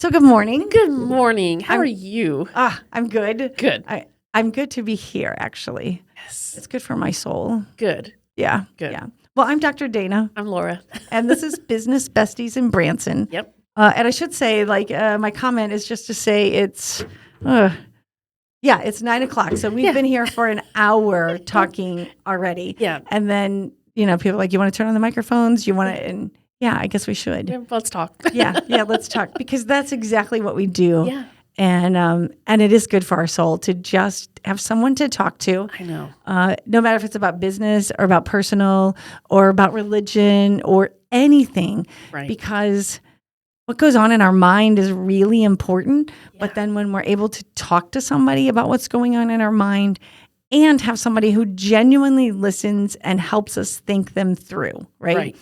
So good morning. Good morning. How are you? I'm good. Good. I'm good to be here, actually. Yes. It's good for my soul. Good. Yeah. Good. Yeah. Well, I'm Dr. Dana. I'm Laura. And this is Business Besties in Branson. Yep. And I should say, my comment is just to say it's 9 o'clock. So we've been here for an hour talking already. Yeah. And then, people are like, you want to turn on the microphones? You want to, and yeah, I guess we should. Yeah, let's talk. Yeah, let's talk, because that's exactly what we do. Yeah. And it is good for our soul to just have someone to talk to. I know. No matter if it's about business or about personal or about religion or anything, Right. because what goes on in our mind is really important. Yeah. But then when we're able to talk to somebody about what's going on in our mind and have somebody who genuinely listens and helps us think them through, right?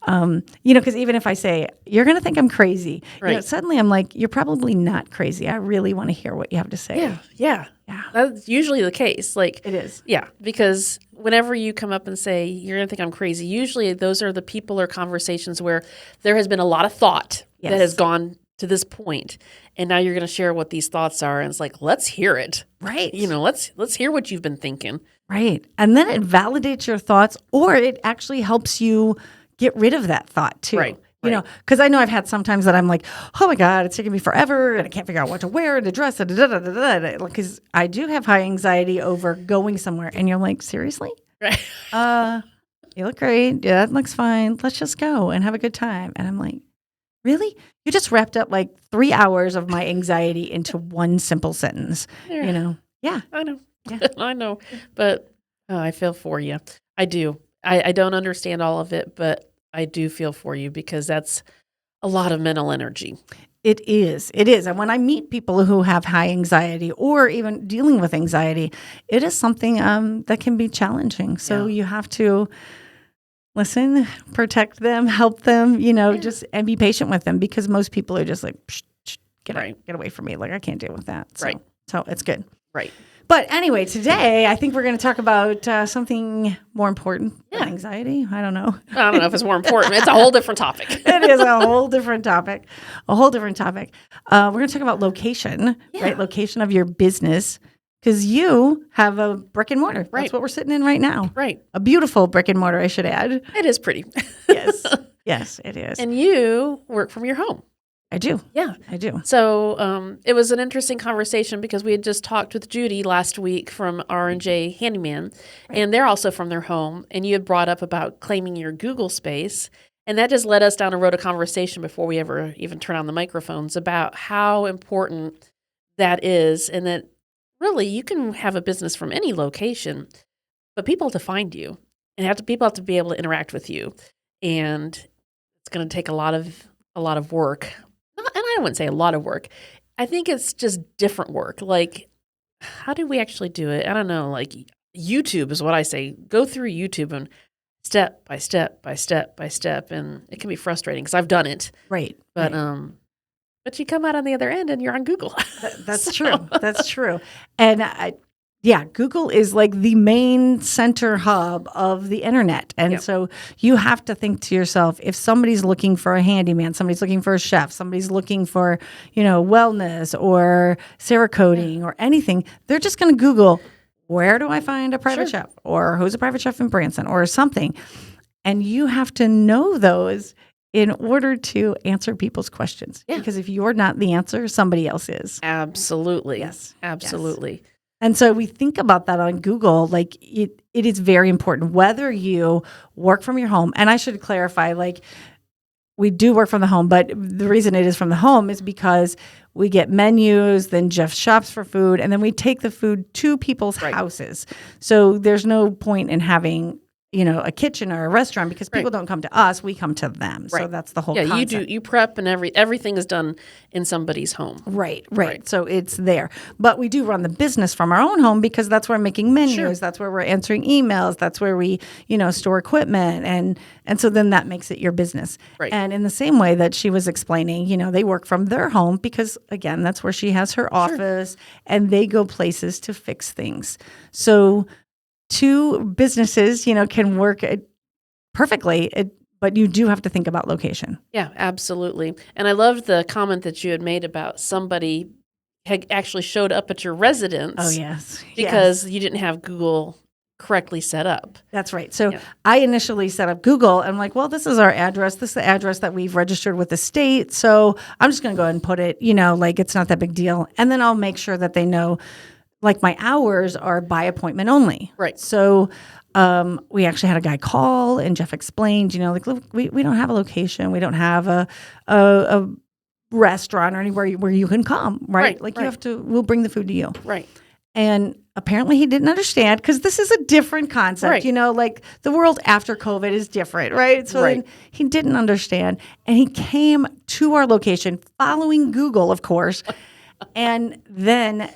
Because even if I say, you're going to think I'm crazy, Right. suddenly I'm like, you're probably not crazy. I really want to hear what you have to say. Yeah. That's usually the case. It is. Yeah, because whenever you come up and say, you're going to think I'm crazy, usually those are the people or conversations where there has been a lot of thought that has gone to this point, and now you're going to share what these thoughts are, and it's like, let's hear it. Right. Let's hear what you've been thinking. Right. And then it validates your thoughts, or it actually helps you get rid of that thought too. Right. Because I know I've had sometimes that I'm like, oh my God, it's taking me forever and I can't figure out what to wear and to dress, because I do have high anxiety over going somewhere. And you're like, seriously? Right. You look great. Yeah, that looks fine. Let's just go and have a good time. And I'm like, really? You just wrapped up 3 hours of my anxiety into one simple sentence, Yeah. I know. Yeah. I know. But I feel for you. I do. I don't understand all of it, but I do feel for you, because that's a lot of mental energy. It is. And when I meet people who have high anxiety or even dealing with anxiety, it is something that can be challenging. So you have to listen, protect them, help them, just and be patient with them, because most people are just like, get away from me. I can't deal with that. So, So it's good. Right. But anyway, today I think we're going to talk about something more important than anxiety. I don't know. I don't know if it's more important. It's a whole different topic. It is a whole different topic. We're going to talk about location, right? Location of your business, because you have a brick and mortar. Right. That's what we're sitting in right now. Right. A beautiful brick and mortar, I should add. It is pretty. Yes. Yes, it is. And you work from your home. I do. Yeah. I do. So it was an interesting conversation, because we had just talked with Judy last week from R&J Handyman, and they're also from their home. And you had brought up about claiming your Google space. And that just led us down a road of conversation before we ever even turn on the microphones about how important that is, and that really you can have a business from any location, but people have to find you, and people have to be able to interact with you. And it's going to take a lot of work. And I wouldn't say a lot of work. I think it's just different work. How do we actually do it? I don't know. YouTube is what I say. Go through YouTube and step by step by step by step. And it can be frustrating, because I've done it. Right. But you come out on the other end and you're on Google. That's true. That's true. And Google is the main center hub of the internet. And so you have to think to yourself, if somebody's looking for a handyman, somebody's looking for a chef, somebody's looking for, wellness or Cerakoting or anything, they're just going to Google, where do I find a private chef, or who's a private chef in Branson, or something. And you have to know those in order to answer people's questions. Yeah. Because if you're not the answer, somebody else is. Absolutely. Yes. Absolutely. Yes. And so we think about that on Google, it is very important, whether you work from your home. And I should clarify, we do work from the home, but the reason it is from the home is because we get menus, then Jeff shops for food, and then we take the food to people's houses. So there's no point in having a kitchen or a restaurant, because people don't come to us, we come to them. Right. So that's the whole concept. You prep, and everything is done in somebody's home. Right. So it's there. But we do run the business from our own home, because that's where we're making menus, that's where we're answering emails, that's where we, store equipment, and so then that makes it your business. Right. And in the same way that she was explaining, they work from their home, because again, that's where she has her office, and they go places to fix things. So two businesses, can work perfectly, but you do have to think about location. Yeah, absolutely. And I loved the comment that you had made about somebody had actually showed up at your residence. Oh, yes. Because you didn't have Google correctly set up. That's right. So I initially set up Google. I'm like, well, this is our address. This is the address that we've registered with the state. So I'm just going to go ahead and put it, like it's not that big deal. And then I'll make sure that they know, like my hours are by appointment only. Right. So we actually had a guy call and Jeff explained, like, look, we don't have a location. We don't have a restaurant or anywhere where you can come, right? You have to, we'll bring the food to you. Right. And apparently he didn't understand because this is a different concept, like the world after COVID is different, right? So then he didn't understand and he came to our location following Google, of course. And then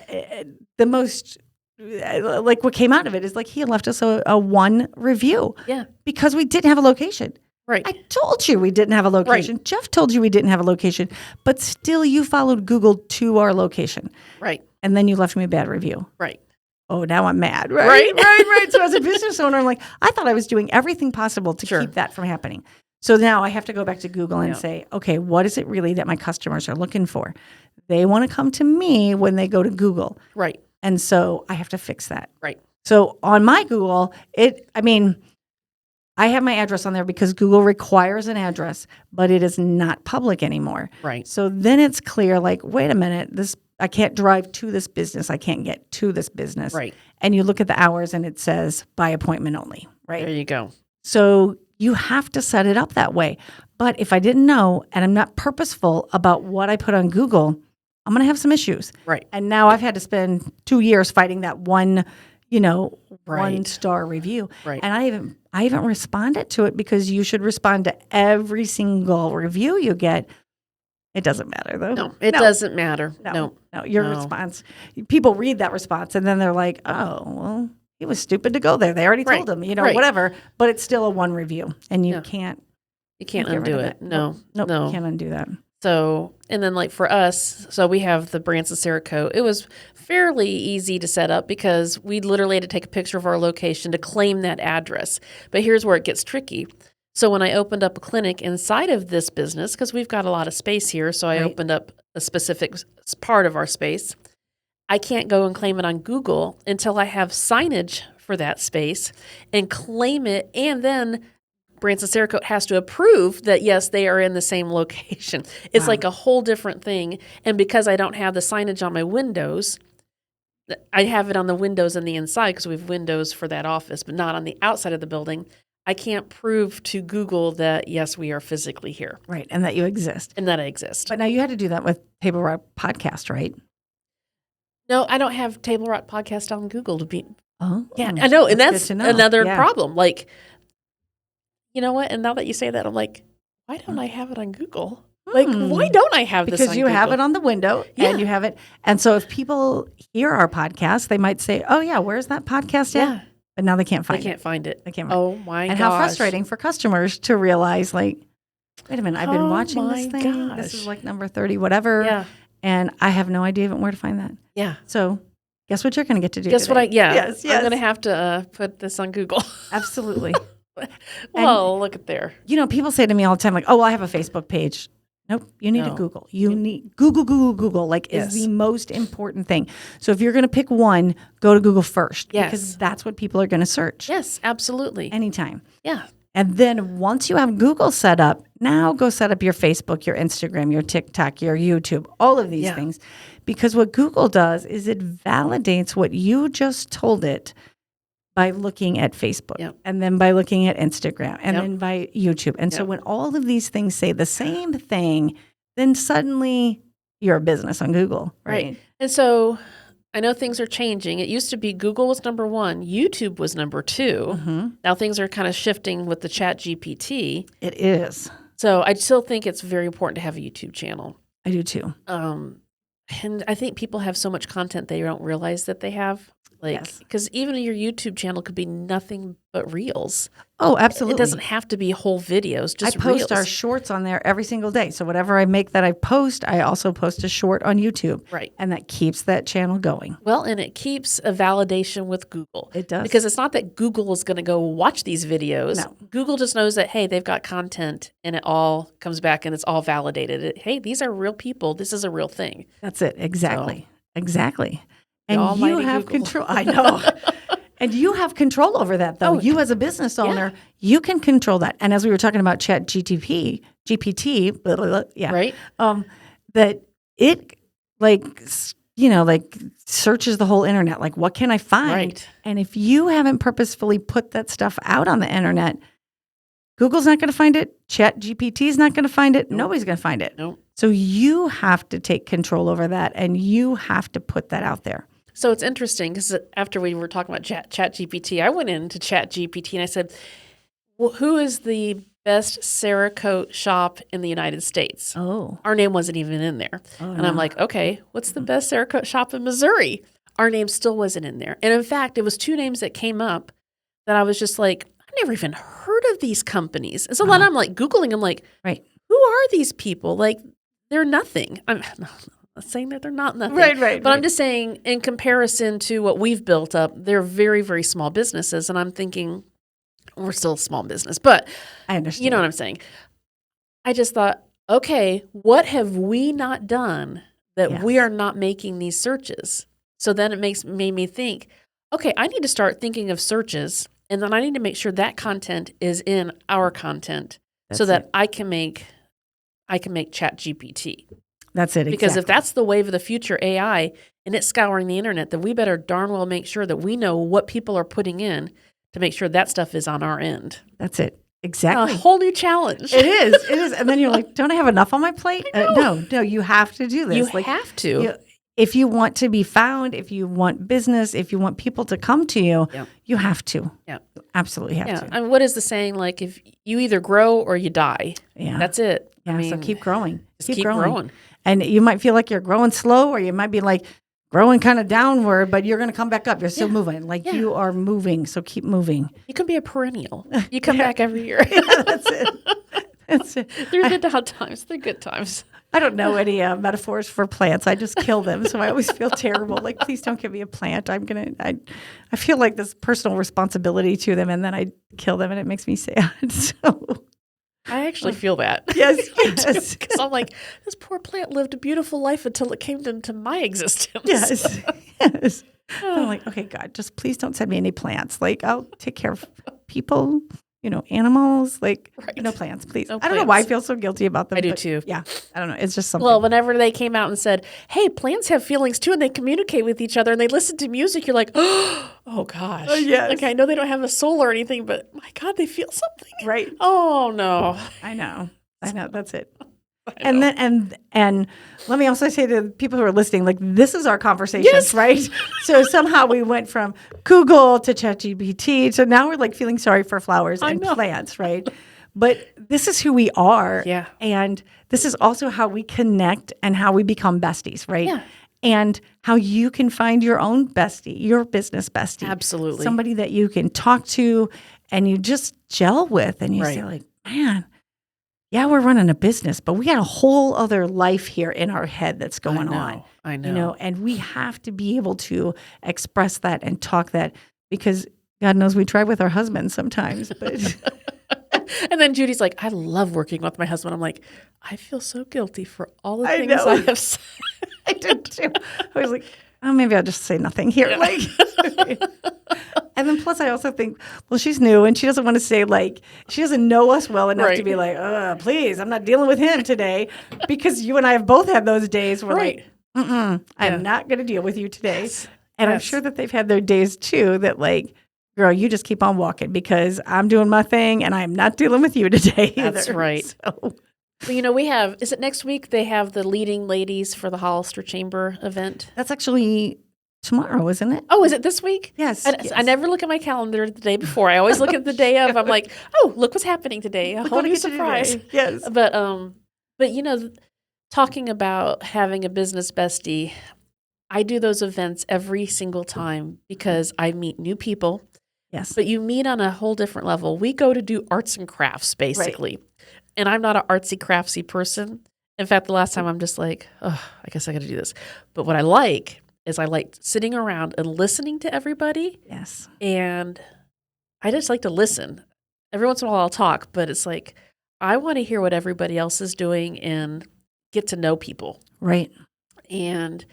the most, like what came out of it is like he had left us a 1 review. Yeah. Because we didn't have a location. Right. I told you we didn't have a location. Right. Jeff told you we didn't have a location, but still you followed Google to our location. Right. And then you left me a bad review. Right. Oh, now I'm mad. Right. Right. So as a business owner, I'm like, I thought I was doing everything possible to keep that from happening. So now I have to go back to Google and say, okay, what is it really that my customers are looking for? They want to come to me when they go to Google. Right. And so I have to fix that. Right. So on my Google, I have my address on there because Google requires an address, but it is not public anymore. Right. So then it's clear, like, wait a minute, I can't drive to this business. I can't get to this business. Right. And you look at the hours and it says by appointment only, right? There you go. So you have to set it up that way. But if I didn't know and I'm not purposeful about what I put on Google, I'm going to have some issues. Right. And now I've had to spend 2 years fighting that one 1-star review. Right. And I haven't responded to it because you should respond to every single review you get. It doesn't matter though. No, it doesn't matter. No. Your response. People read that response and then they're like, oh, well, he was stupid to go there. They already told him, whatever. But it's still a 1 review and you can't. You can't undo it. No. You can't undo that. So, and then like for us, so we have the Branson Cerakote. It was fairly easy to set up because we literally had to take a picture of our location to claim that address. But here's where it gets tricky. So when I opened up a clinic inside of this business, because we've got a lot of space here, so I opened up a specific part of our space, I can't go and claim it on Google until I have signage for that space and claim it, and then Branson Cerakote has to approve that, yes, they are in the same location. It's like a whole different thing. And because I don't have the signage on my windows, I have it on the windows on the inside because we have windows for that office, but not on the outside of the building. I can't prove to Google that, yes, we are physically here. Right, and that you exist. And that I exist. But now you had to do that with Table Rock Podcast, right? No, I don't have Table Rock Podcast on Google to be. Oh. Yeah, I know. And that's another problem. Like, you know what? And now that you say that, I'm like, why don't I have it on Google? Like, why don't I have this on Google? Because you have it on the window and you have it. And so if people hear our podcast, they might say, oh, yeah, where's that podcast at? But now they can't find it. They can't find it. They can't find it. Oh, my gosh. And how frustrating for customers to realize, like, wait a minute, I've been watching this thing. Gosh. This is like number 30, whatever. Yeah. And I have no idea even where to find that. Yeah. So guess what you're going to get to do Guess today? what I, Yes. I'm going to have to put this on Google. Absolutely. Well, look at there. People say to me all the time, like, oh, well, I have a Facebook page. Nope. You need to Google. You need Google, like is the most important thing. So if you're going to pick one, go to Google first. Yes. Because that's what people are going to search. Yes, absolutely. Anytime. Yeah. And then once you have Google set up, now go set up your Facebook, your Instagram, your TikTok, your YouTube, all of these things. Because what Google does is it validates what you just told it by looking at Facebook and then by looking at Instagram and then by YouTube. And so when all of these things say the same thing, then suddenly you're a business on Google, right? And so I know things are changing. It used to be Google was number 1, YouTube was number 2. Mm-hmm. Now things are kind of shifting with the Chat GPT. It is. So I still think it's very important to have a YouTube channel. I do too. And I think people have so much content they don't realize that they have. Like, because even your YouTube channel could be nothing but reels. Oh, absolutely. It doesn't have to be whole videos, just I post reels. our shorts on there every single day. So whatever I make that I post, I also post a short on YouTube. Right. And that keeps that channel going. Well, and it keeps a validation with Google. It does. Because it's not that Google is going to go watch these videos. No. Google just knows that, hey, they've got content and it all comes back and it's all validated. Hey, these are real people. This is a real thing. That's it. Exactly. So, exactly. And you almighty have Google. control. I know. And you have control over that, though. Oh, you as a business owner, you can control that. And as we were talking about GPT, blah, blah, blah, Right. That it like searches the whole internet. Like, what can I find? Right. And if you haven't purposefully put that stuff out on the internet, Google's not going to find it. ChatGPT is not going to find it. Nope. Nobody's going to find it. Nope. So you have to take control over that, and you have to put that out there. So it's interesting because after we were talking about ChatGPT, I went into ChatGPT and I said, well, who is the best Cerakote shop in the United States? Oh. Our name wasn't even in there. And I'm like, okay, what's the best Cerakote shop in Missouri? Our name still wasn't in there. And in fact, it was two names that came up that I was just like, I've never even heard of these companies. And so then I'm like Googling, I'm like, right. Who are these people? Like, they're nothing. I'm not saying that they're not nothing. Right. But I'm just saying, in comparison to what we've built up, they're very, very small businesses. And I'm thinking, we're still a small business. But I understand. You know what I'm saying? I just thought, okay, what have we not done that we are not making these searches? So then it made me think, okay, I need to start thinking of searches. And then I need to make sure that content is in our content so that I can make ChatGPT. That's it. Because if that's the wave of the future, AI, and it's scouring the internet, then we better darn well make sure that we know what people are putting in to make sure that stuff is on our end. That's it. Exactly. A whole new challenge. It is. And then you're like, don't I have enough on my plate? No, you have to do this. You have to. If you want to be found, if you want business, if you want people to come to you, you have to. Yeah. You absolutely have to. And what is the saying? Like, if you either grow or you die. Yeah. That's it. Yeah, I mean, so keep growing. Just keep growing. And you might feel like you're growing slow, or you might be like growing kind of downward, but you're going to come back up. You're still moving. Like you are moving, so keep moving. You can be a perennial. You come back every year. That's it. That's it. Through the down times, the good times. I don't know any metaphors for plants. I just kill them, so I always feel terrible. Like, please don't give me a plant. I feel like this personal responsibility to them, and then I kill them, and it makes me sad. So I actually feel that. Yes. Because I'm like, this poor plant lived a beautiful life until it came into my existence. Yes. I'm like, okay, God, just please don't send me any plants. Like, I'll take care of people. Animals, like no plants, please. No I don't know why I feel so guilty about them. I do too. Yeah, I don't know. It's just something. Well, whenever they came out and said, hey, plants have feelings too, and they communicate with each other, and they listen to music, you're like, oh, gosh. Yes. Like, I know they don't have a soul or anything, but my God, they feel something. Right. Oh, no. I know. That's it. And then and let me also say to the people who are listening, like, this is our conversation, right? So somehow we went from Google to ChatGPT to now we're like feeling sorry for flowers and plants, right? But this is who we are. Yeah. And this is also how we connect and how we become besties, right? Yeah. And how you can find your own bestie, your business bestie. Absolutely. Somebody that you can talk to and you just gel with and you say like, man, yeah, we're running a business, but we got a whole other life here in our head that's going on. I know. And we have to be able to express that and talk that because God knows we try with our husbands sometimes. But and then Judy's like, I love working with my husband. I'm like, I feel so guilty for all the things I have said. I did too. I was like, oh, maybe I'll just say nothing here. Yeah. Like, and then plus I also think, well, she's new and she doesn't want to say like, she doesn't know us well enough to be like, please, I'm not dealing with him today. Because you and I have both had those days where like, I'm not going to deal with you today. Yes. And I'm sure that they've had their days too that like, girl, you just keep on walking because I'm doing my thing and I'm not dealing with you today either. That's right. So. Well, we have, is it next week they have the leading ladies for the Hollister Chamber event? That's actually tomorrow, isn't it? Oh, is it this week? Yes. I never look at my calendar the day before. I always look at the day of. I'm like, oh, look what's happening today. I'm holding a surprise. Yes. But talking about having a business bestie, I do those events every single time because I meet new people, Yes. but you meet on a whole different level. We go to do arts and crafts, basically. And I'm not an artsy, craftsy person. In fact, the last time I'm just like, oh, I guess I got to do this. But what I like is I like sitting around and listening to everybody. Yes. And I just like to listen. Every once in a while I'll talk, but it's like, I want to hear what everybody else is doing and get to know people. Right. And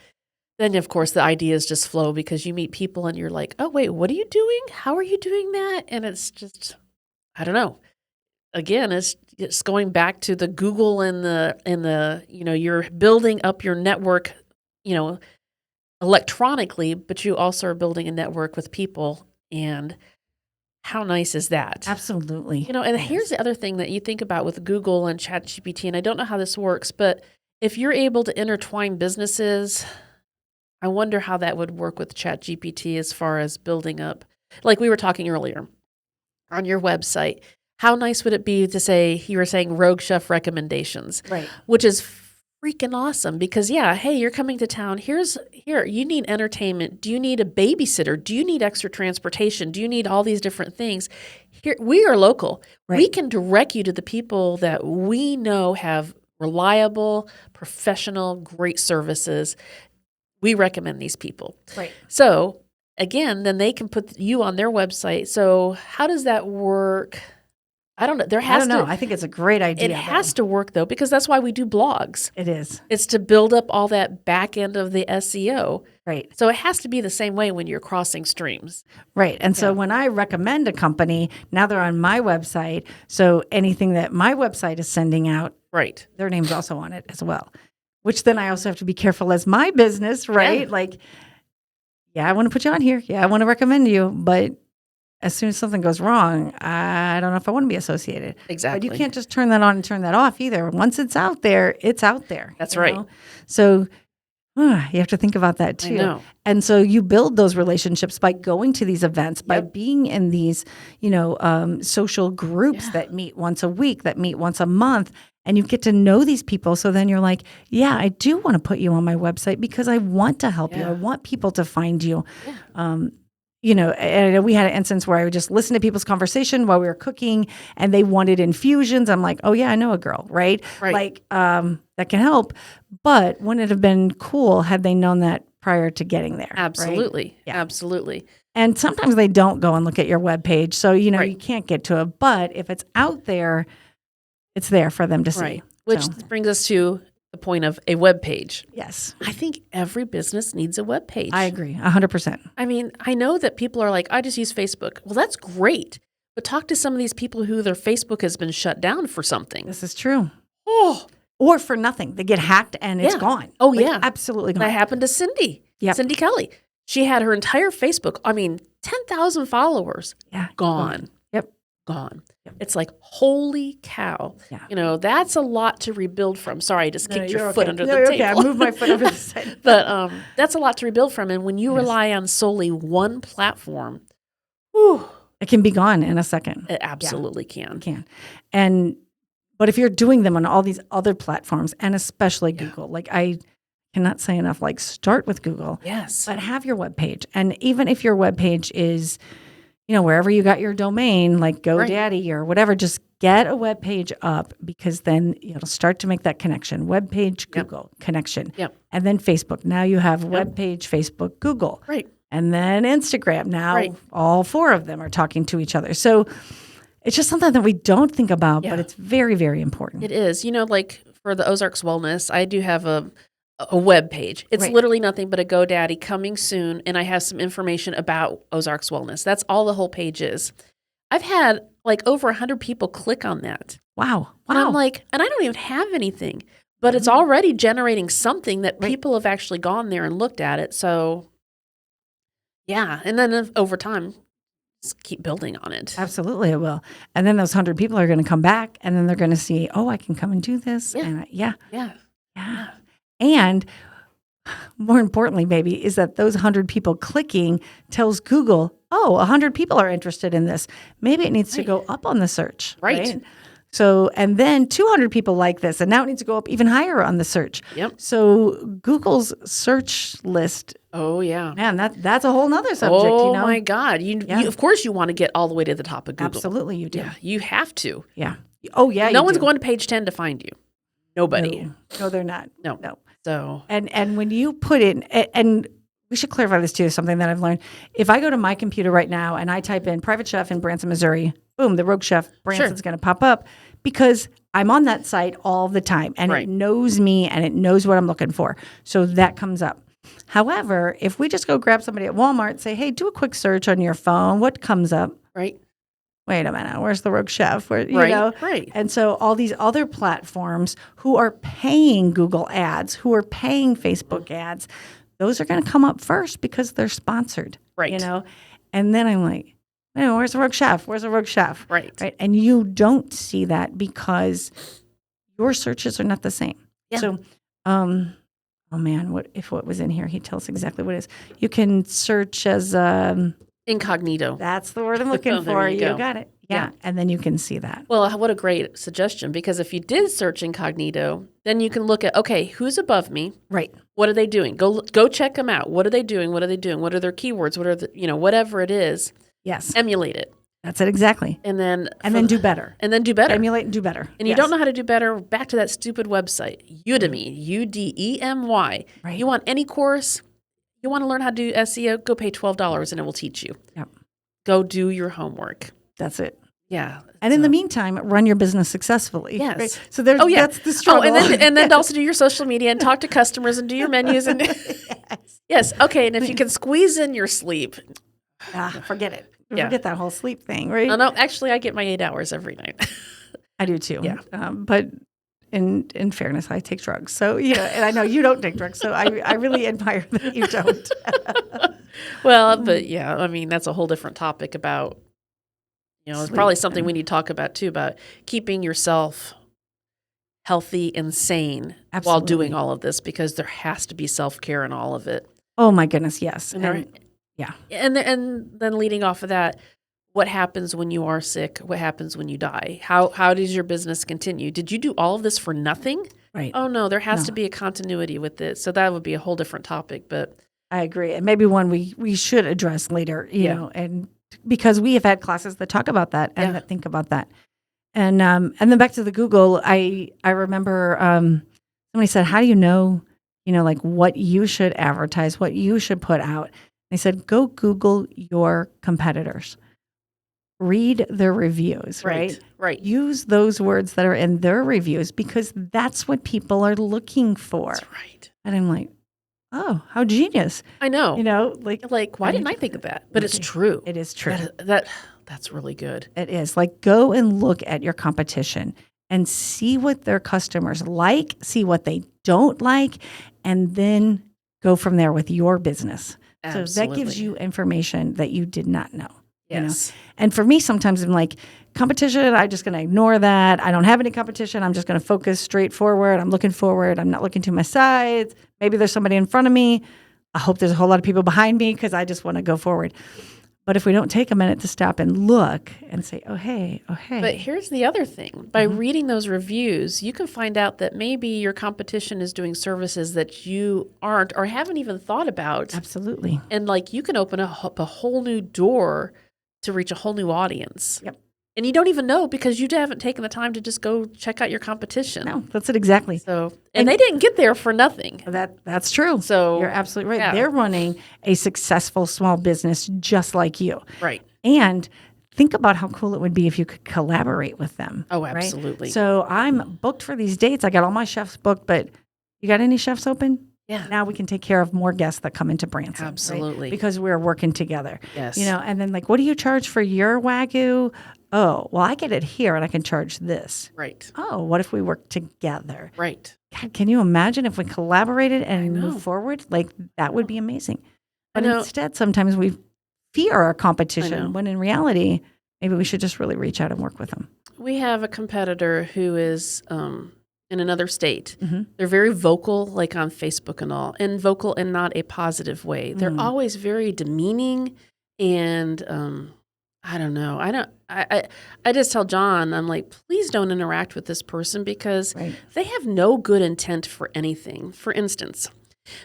then, of course, the ideas just flow because you meet people and you're like, oh, wait, what are you doing? How are you doing that? And it's just, I don't know. Again, it's going back to the Google and the you're building up your network, electronically, but you also are building a network with people. And how nice is that? Absolutely. And here's the other thing that you think about with Google and ChatGPT, and I don't know how this works, but if you're able to intertwine businesses, I wonder how that would work with ChatGPT as far as building up, like we were talking earlier, on your website. How nice would it be to say, you were saying Rogue Chef recommendations, Right. which is freaking awesome because, hey, you're coming to town. Here, you need entertainment. Do you need a babysitter? Do you need extra transportation? Do you need all these different things? Here, we are local. Right. We can direct you to the people that we know have reliable, professional, great services. We recommend these people. Right. So again, then they can put you on their website. So how does that work? I don't know. I don't know. I think it's a great idea. It has to work though, because that's why we do blogs. It is. It's to build up all that back end of the SEO. Right. So it has to be the same way when you're crossing streams. Right. And so when I recommend a company, now they're on my website. So anything that my website is sending out, right, their name's also on it as well. Which then I also have to be careful as my business, right? Yeah. Like, I want to put you on here. Yeah, I want to recommend you. But as soon as something goes wrong, I don't know if I want to be associated. Exactly. But you can't just turn that on and turn that off either. Once it's out there, it's out there. That's right. Know? So you have to think about that too. I know. And so you build those relationships by going to these events, by Yep. being in these, social groups that meet once a week, that meet once a month. And you get to know these people. So then you're like, I do want to put you on my website because I want to help you. I want people to find you. Yeah. And we had an instance where I would just listen to people's conversation while we were cooking and they wanted infusions. I'm like, oh yeah, I know a girl, right? Like, that can help. But wouldn't it have been cool had they known that prior to getting there? Absolutely. Right? Yeah. Absolutely. And sometimes they don't go and look at your webpage. So, you can't get to it. But if it's out there, it's there for them to see. Right. Which brings us to the point of a web page. Yes. I think every business needs a web page. I agree 100%. I mean, I know that people are like, I just use Facebook. Well, that's great. But talk to some of these people who their Facebook has been shut down for something. This is true. Oh. Or for nothing. They get hacked and it's gone. Oh, yeah. Absolutely gone. That happened to Cindy. Yep. Cindy Kelly. She had her entire Facebook, 10,000 followers. Yeah. Gone. Gone. Yep. It's like, holy cow. Yeah. That's a lot to rebuild from. Sorry, I just kicked your foot under the table. Okay, I moved my foot over the side. But that's a lot to rebuild from. And when you rely on solely one platform, it can be gone in a second. It absolutely can. It can. But if you're doing them on all these other platforms, and especially Google, like I cannot say enough, like start with Google. Yes. But have your webpage. And even if your webpage is wherever you got your domain, like GoDaddy or whatever, just get a web page up because then it'll start to make that connection. Web page, Google, connection. Yep. And then Facebook. Now you have web page, Facebook, Google. Right. And then Instagram. Now all four of them are talking to each other. So it's just something that we don't think about, but it's very, very important. It is. Like for the Ozarks Wellness, I do have a web page. It's literally nothing but a GoDaddy coming soon, and I have some information about Ozarks Wellness. That's all the whole page is. I've had like over 100 people click on that. Wow. And I'm like, and I don't even have anything, but it's already generating something that people have actually gone there and looked at it. So, and then over time, just keep building on it. Absolutely, it will. And then those 100 people are going to come back, and then they're going to see, I can come and do this. Yeah. And And more importantly, maybe, is that those 100 people clicking tells Google, 100 people are interested in this. Maybe it needs to go up on the search. Right. So, and then 200 people like this, and now it needs to go up even higher on the search. Yep. So Google's search list, Oh, yeah. man, that's a whole nother subject, Oh, my God. You, of course, you want to get all the way to the top of Google. Absolutely, you do. Yeah, you have to. Yeah. Oh, yeah. No one's going to page 10 to find you. Nobody. No, they're not. No. So, and when you put in, and we should clarify this too, something that I've learned. If I go to my computer right now and I type in private chef in Branson, Missouri, boom, the Rogue Chef Branson's going to pop up because I'm on that site all the time and it knows me and it knows what I'm looking for. So that comes up. However, if we just go grab somebody at Walmart and say, hey, do a quick search on your phone, what comes up? Right. Wait a minute, where's the Rogue Chef? Where, you Right, know? right. And so all these other platforms who are paying Google ads, who are paying Facebook ads, those are going to come up first because they're sponsored. Right. You know? And then I'm like, where's the Rogue Chef? Where's the Rogue Chef? Right. And you don't see that because your searches are not the same. Yeah. So, oh man, what was in here? He tells exactly what it is. You can search as incognito. That's the word I'm looking for. You got it. Yeah. And then you can see that. Well, what a great suggestion, because if you did search incognito, then you can look at, okay, who's above me? Right. What are they doing? Go check them out. What are they doing? What are they doing? What are their keywords? What are the, whatever it is. Yes. Emulate it. That's it exactly. And then do better. And then do better. Emulate and do better. And you don't know how to do better, back to that stupid website, Udemy, Udemy. Right. You want any course, you want to learn how to do SEO, go pay $12 and it will teach you. Yep. Go do your homework. That's it. Yeah. And in the meantime, run your business successfully. Yes. Right? So that's the struggle. And then also do your social media and talk to customers and do your menus. And yes. Okay. And if you can squeeze in your sleep. Forget it. Yeah. Forget that whole sleep thing, right? No, actually, I get my 8 hours every night. I do too. Yeah. But in fairness, I take drugs. So, and I know you don't take drugs. So I really admire that you don't. Well, but yeah, I mean, that's a whole different topic about, it's probably something we need to talk about too, about keeping yourself healthy and sane while doing all of this, because there has to be self-care in all of it. Oh my goodness, yes. Yeah. And then leading off of that, what happens when you are sick? What happens when you die? How does your business continue? Did you do all of this for nothing? Right. Oh, no, there has to be a continuity with it. So that would be a whole different topic. But I agree. And maybe one we should address later, you know, and because we have had classes that talk about that and that think about that. And then back to the Google, I remember somebody said, how do you know, like what you should advertise, what you should put out? They said, go Google your competitors. Read their reviews, right? Right. Use those words that are in their reviews because that's what people are looking for. That's right. And I'm like, oh, how genius. I know. Like why didn't I think of that? But it's true. It is true. That's really good. It is. Like, go and look at your competition and see what their customers like, see what they don't like, and then go from there with your business. Absolutely. So that gives you information that you did not know. Yes. And for me, sometimes I'm like, competition, I'm just going to ignore that. I don't have any competition. I'm just going to focus straight forward. I'm looking forward. I'm not looking to my sides. Maybe there's somebody in front of me. I hope there's a whole lot of people behind me because I just want to go forward. But if we don't take a minute to stop and look and say, oh, hey. But here's the other thing. By reading those reviews, you can find out that maybe your competition is doing services that you aren't or haven't even thought about. Absolutely. And you can open up a whole new door to reach a whole new audience. Yep. And you don't even know because you haven't taken the time to just go check out your competition. No, that's it exactly. So, and they didn't get there for nothing. That's true. So you're absolutely right. Yeah. They're running a successful small business just like you. Right. And think about how cool it would be if you could collaborate with them. Oh, absolutely. Right? So I'm booked for these dates. I got all my chefs booked, but you got any chefs open? Yeah. Now we can take care of more guests that come into Branson. Absolutely. Right? Because we're working together. Yes. And then what do you charge for your Wagyu? Oh, well, I get it here and I can charge this. Right. Oh, what if we work together? Right. God, can you imagine if we collaborated and moved forward? That would be amazing. But instead, sometimes we fear our competition when in reality, maybe we should just really reach out and work with them. We have a competitor who is in another state. Mm-hmm. They're very vocal, like on Facebook and all, and vocal in not a positive way. They're always very demeaning and I don't know. I just tell John, I'm like, please don't interact with this person because Right. they have no good intent for anything. For instance,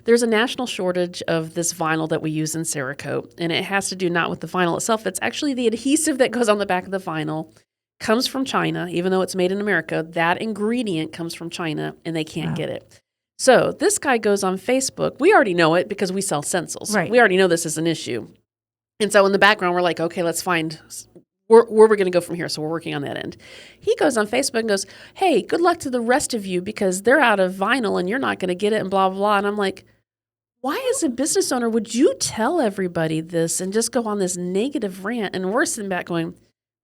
there's a national shortage of this vinyl that we use in Cerakote, and it has to do not with the vinyl itself. It's actually the adhesive that goes on the back of the vinyl comes from China, even though it's made in America. That ingredient comes from China, and they can't get it. So this guy goes on Facebook. We already know it because we sell stencils. Right. We already know this is an issue. And so in the background, we're like, okay, let's find where we're going to go from here. So we're working on that end. He goes on Facebook and goes, hey, good luck to the rest of you because they're out of vinyl and you're not going to get it and blah, blah, blah. And I'm like, why as a business owner would you tell everybody this and just go on this negative rant? And we're sitting back going,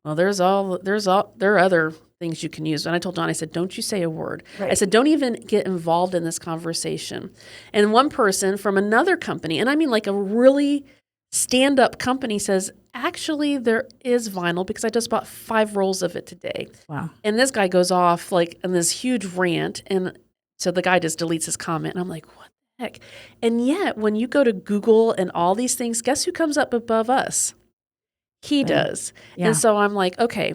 well, there are other things you can use. And I told John, I said, don't you say a word. Right. I said, don't even get involved in this conversation. And one person from another company, and I mean like a really stand-up company says, actually, there is vinyl because I just bought 5 rolls of it today. Wow. And this guy goes off like in this huge rant. And so the guy just deletes his comment. And I'm like, what the heck? And yet, when you go to Google and all these things, guess who comes up above us? He does. Yeah. And so I'm like, okay,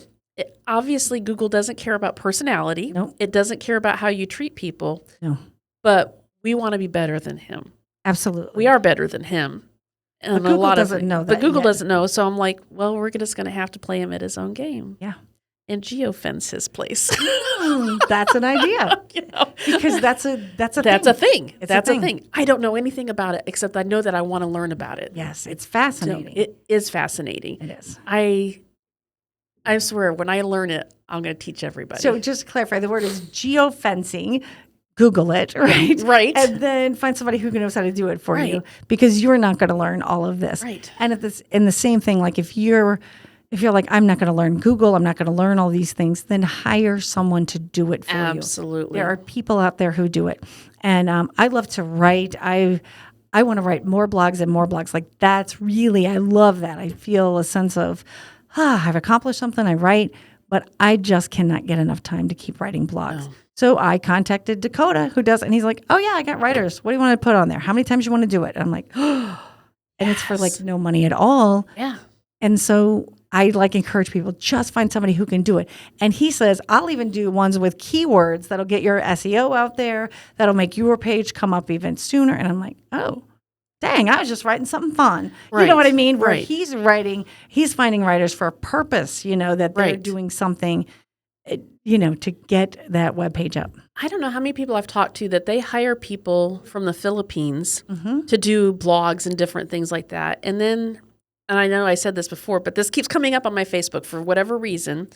obviously Google doesn't care about personality. Nope. It doesn't care about how you treat people. No. But we want to be better than him. Absolutely. We are better than him. But Google doesn't know that. But Google yet. doesn't know. So I'm like, well, we're just going to have to play him at his own game. Yeah. And geofence his place. That's an idea. You know? Because that's a That's thing. a thing. It's That's a a thing. I don't know anything about it except I know that I want to learn about it. Yes, it's So fascinating. it is fascinating. It is. I swear, when I learn it, I'm going to teach everybody. So just to clarify, the word is geofencing. Google it, right? Right. And then find somebody who knows how to do it for Right. you because you're not going to learn all of this. Right. And the same thing, like if you're like, I'm not going to learn Google, I'm not going to learn all these things, then hire someone to do it for you. Absolutely. There are people out there who do it. And I love to write. I want to write more blogs and more blogs. Like that's really, I love that. I feel a sense of, I've accomplished something, I write, but I just cannot get enough time to keep writing blogs. No. So I contacted Dakota, who does, and he's like, oh yeah, I got writers. What do you want to put on there? How many times you want to do it? And I'm like, and it's for like no money at all. Yeah. And so I like encourage people, just find somebody who can do it. And he says, I'll even do ones with keywords that'll get your SEO out there, that'll make your page come up even sooner. And I'm like, oh, dang, I was just writing something fun. Right. You know what I mean? Where Right. he's finding writers for a purpose, that they're Right. doing something, to get that webpage up. I don't know how many people I've talked to that they hire people from the Philippines Mm-hmm. to do blogs and different things like that. And then, and I know I said this before, but this keeps coming up on my Facebook for whatever reason,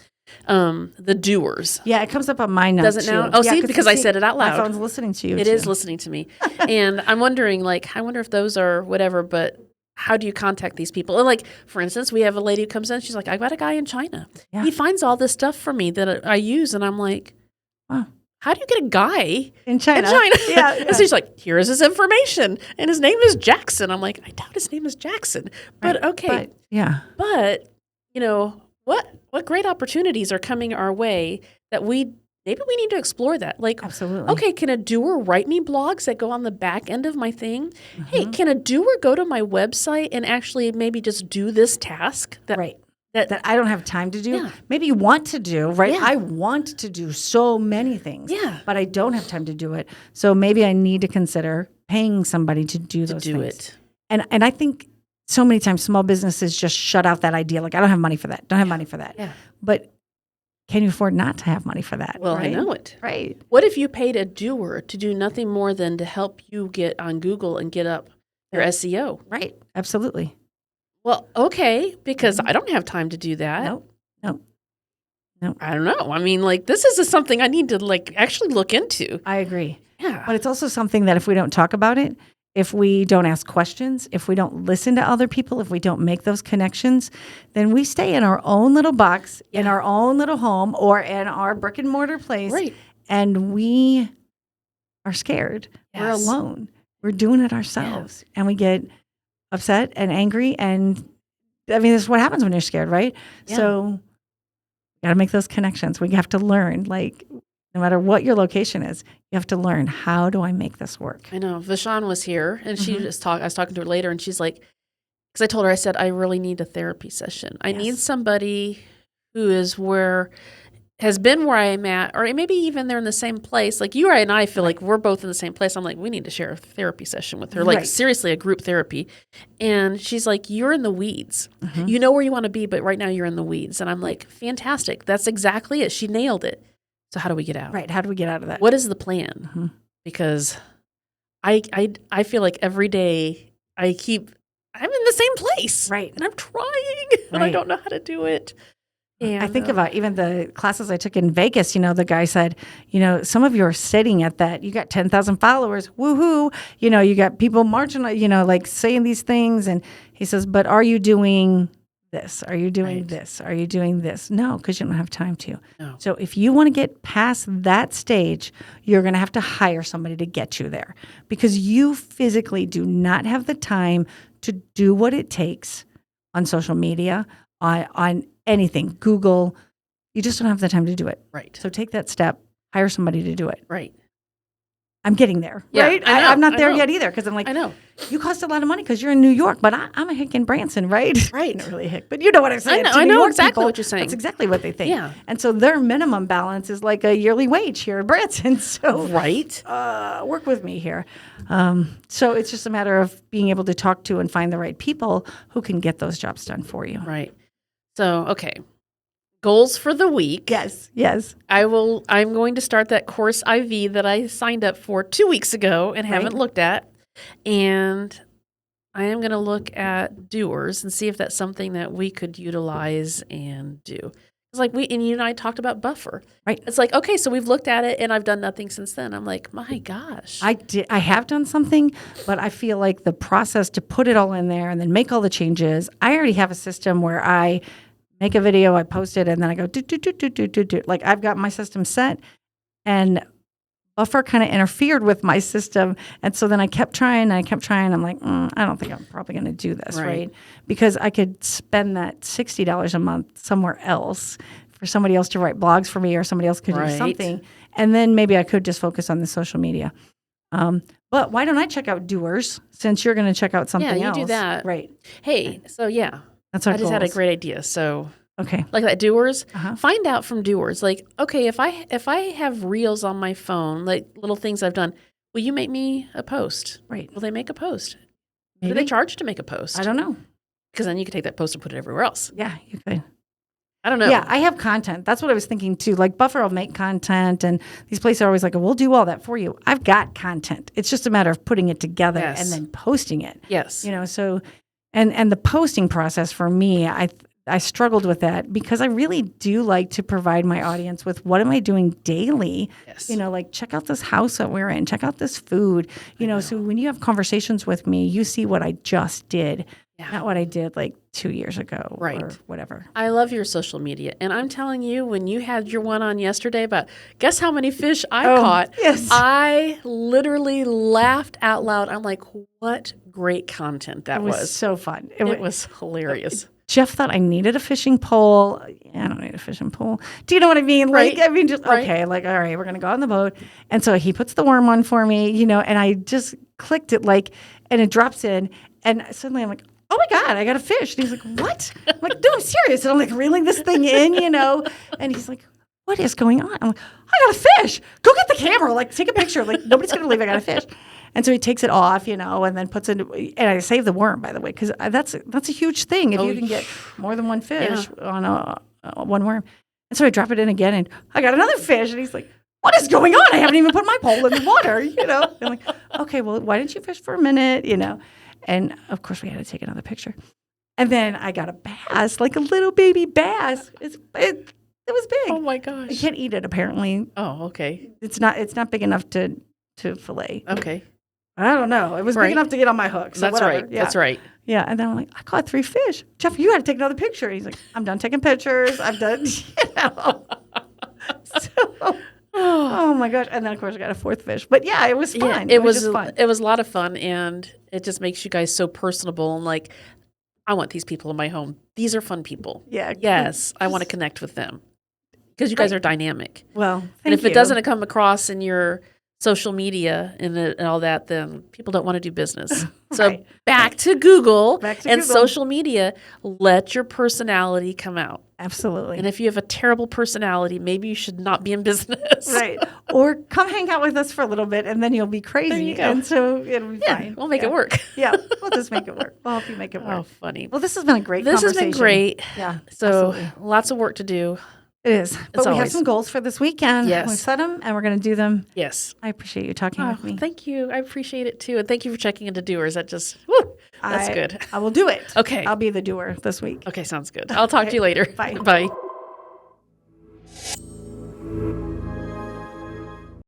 the doers. Yeah, it comes up on my notes. Does it now? too. Oh, Yeah, see, because I said it out My loud. phone's listening to you. It too. is listening to me. And I'm wondering, I wonder if those are whatever, but how do you contact these people? And for instance, we have a lady who comes in, she's like, I got a guy in China. Yeah. He finds all this stuff for me that I use. And I'm like, Wow. how do you get a guy In China. in China? Yeah. And so she's like, here's his information. And his name is Jackson. I'm like, I doubt his name is Jackson. But Right. okay. But, yeah. But, what great opportunities are coming our way that maybe we need to explore that. Absolutely. Okay, can a doer write me blogs that go on the back end of my thing? Mm-hmm. Hey, can a doer go to my website and actually maybe just do this task? Right. That I don't have time to do. Yeah. Maybe you want to do, right? Yeah. I want to do so many things. Yeah. But I don't have time to do it. So maybe I need to consider paying somebody to do to those do things. it. And I think so many times small businesses just shut out that idea. Like, I don't have money for that. Don't have money for that. Yeah. But can you afford not to have money for that? Well, right? I know it. Right. What if you paid a doer to do nothing more than to help you get on Google and get up your SEO? Right. Absolutely. Well, okay, because I don't have time to do that. Nope. I don't know. I mean, this is something I need to actually look into. I agree. Yeah. But it's also something that if we don't talk about it, if we don't ask questions, if we don't listen to other people, if we don't make those connections, then we stay in our own little box, in our own little home, or in our brick and mortar place. Right. And we are scared. We're Yes. alone. We're doing it ourselves. And we get upset and angry. And I mean, this is what happens when you're scared, right? Yeah. So you got to make those connections. We have to learn, no matter what your location is, you have to learn, how do I make this work? I know. Vashan was here, and she just I was talking to her later, and she's like, because I told her, I said, I really need a therapy session. I need somebody who has been where I'm at, or maybe even they're in the same place. Like you and I feel like we're both in the same place. I'm like, we need to share a therapy session with her, like seriously, a group therapy. And she's like, you're in the weeds. You know where you want to be, but right now you're in the weeds. And I'm like, fantastic. That's exactly it. She nailed it. So how do we get out? Right. How do we get out of that? What is the plan? Because I feel like every day I'm in the same place. Right. And I'm trying, and I don't know how to do it. And I think about even the classes I took in Vegas, the guy said, some of you are sitting at that. You got 10,000 followers. Woohoo. You got people marching, like saying these things. And he says, but are you doing this? Are you doing this? Are you doing this? No, because you don't have time to. No. So if you want to get past that stage, you're going to have to hire somebody to get you there because you physically do not have the time to do what it takes on social media, on anything, Google. You just don't have the time to do it. Right. So take that step, hire somebody to do it. Right. I'm getting there, Yeah, right? I know, I'm not there know. yet either because I'm like, I know. You cost a lot of money because you're in New York, but I'm a hick in Branson, right? Right. Not really a hick, but you know what I'm saying. I know exactly what you're saying. That's exactly what they think. Yeah. And so their minimum balance is like a yearly wage here in Branson. So work with me here. So it's just a matter of being able to talk to and find the right people who can get those jobs done for you. Right. So, okay. Goals for the week. Yes. I'm going to start that course IV that I signed up for 2 weeks ago and haven't looked at. And I am going to look at doers and see if that's something that we could utilize and do. It's like you and I talked about buffer. Right. It's like, okay, so we've looked at it and I've done nothing since then. I'm like, my gosh. I have done something, but I feel like the process to put it all in there and then make all the changes. I already have a system where I make a video, I post it, and then I go do. Like I've got my system set, and Buffer kind of interfered with my system, and so then I kept trying. I'm like, I don't think I'm probably going to do this, right? Because I could spend that $60 a month somewhere else for somebody else to write blogs for me, or somebody else could do something, and then maybe I could just focus on the social media. But why don't I check out Doers since you're going to check out something else? Yeah, you do that. Right. Hey, so yeah. That's our I just had a great idea. So like that Doers, find out from Doers. Like, okay, if I have reels on my phone, like little things I've done, will you make me a post? Right. Will they make a post? Maybe. Do they charge to make a post? I don't know. Because then you could take that post and put it everywhere else. Yeah, you could. I don't know. Yeah, I have content. That's what I was thinking too. Like Buffer will make content, and these places are always like, we'll do all that for you. I've got content. It's just a matter of putting it together and then posting it. Yes. So and the posting process for me, I struggled with that because I really do like to provide my audience with what am I doing daily? Yes. Like check out this house that we're in, check out this food. So when you have conversations with me, you see what I just did, not what I did like 2 years ago or whatever. I love your social media. And I'm telling you, when you had your one on yesterday about guess how many fish I caught, I literally laughed out loud. I'm like, what great content that was. It was so fun. It was hilarious. Jeff thought I needed a fishing pole. I don't need a fishing pole. Do you know what I mean? Like, I mean, just, okay, like, all right, we're going to go on the boat. And so he puts the worm on for me, and I just clicked it and it drops in. And suddenly I'm like, oh my God, I got a fish. And he's like, what? I'm like, no, I'm serious. And I'm like reeling this thing in, and he's like, what is going on? I'm like, I got a fish. Go get the camera. Like, take a picture. Like, nobody's going to believe I got a fish. And so he takes it off, and then puts it, and I save the worm, by the way, because that's a huge thing if you can get more than one fish on one worm. And so I drop it in again, and I got another fish, and he's like, what is going on? I haven't even put my pole in the water, I'm like, okay, well, why didn't you fish for a minute, And, of course, we had to take another picture. And then I got a bass, like a little baby bass. It was big. Oh, my gosh. You can't eat it, apparently. Oh, okay. It's not big enough to fillet. Okay. I don't know. It was big enough to get on my hook. So that's whatever. right. Yeah. That's right. Yeah. And then I'm like, I caught 3 fish. Jeff, you got to take another picture. And he's like, I'm done taking pictures. I'm done. So, oh my gosh. And then, of course, I got a 4th fish. But yeah, it was fun. Yeah, it was just fun. It was a lot of fun. And it just makes you guys so personable. And like, I want these people in my home. These are fun people. Yeah. Yes. I want to connect with them because you guys are dynamic. Well, and if it doesn't come across in your social media and all that, then people don't want to do business. So Right. back to Google Back to and Google. social media. Let your personality come out. Absolutely. And if you have a terrible personality, maybe you should not be in business. Right. Or come hang out with us for a little bit and then you'll be crazy. There you go. And so it'll be Yeah, fine. we'll make it work. Yeah. We'll just make it work. We'll help you make it work. Oh, funny. Well, this has been a great This has conversation. been great. Yeah. So absolutely. lots of work to do. It is. But we have always. some goals for this weekend. Yes. We've set them and we're going to do them. Yes. I appreciate you talking Oh, with me. thank you. I appreciate it too. And thank you for checking into doers. That just, woo, that's good. I will do it. Okay. I'll be the doer this week. Okay, sounds good. I'll talk to you later. Bye. Bye.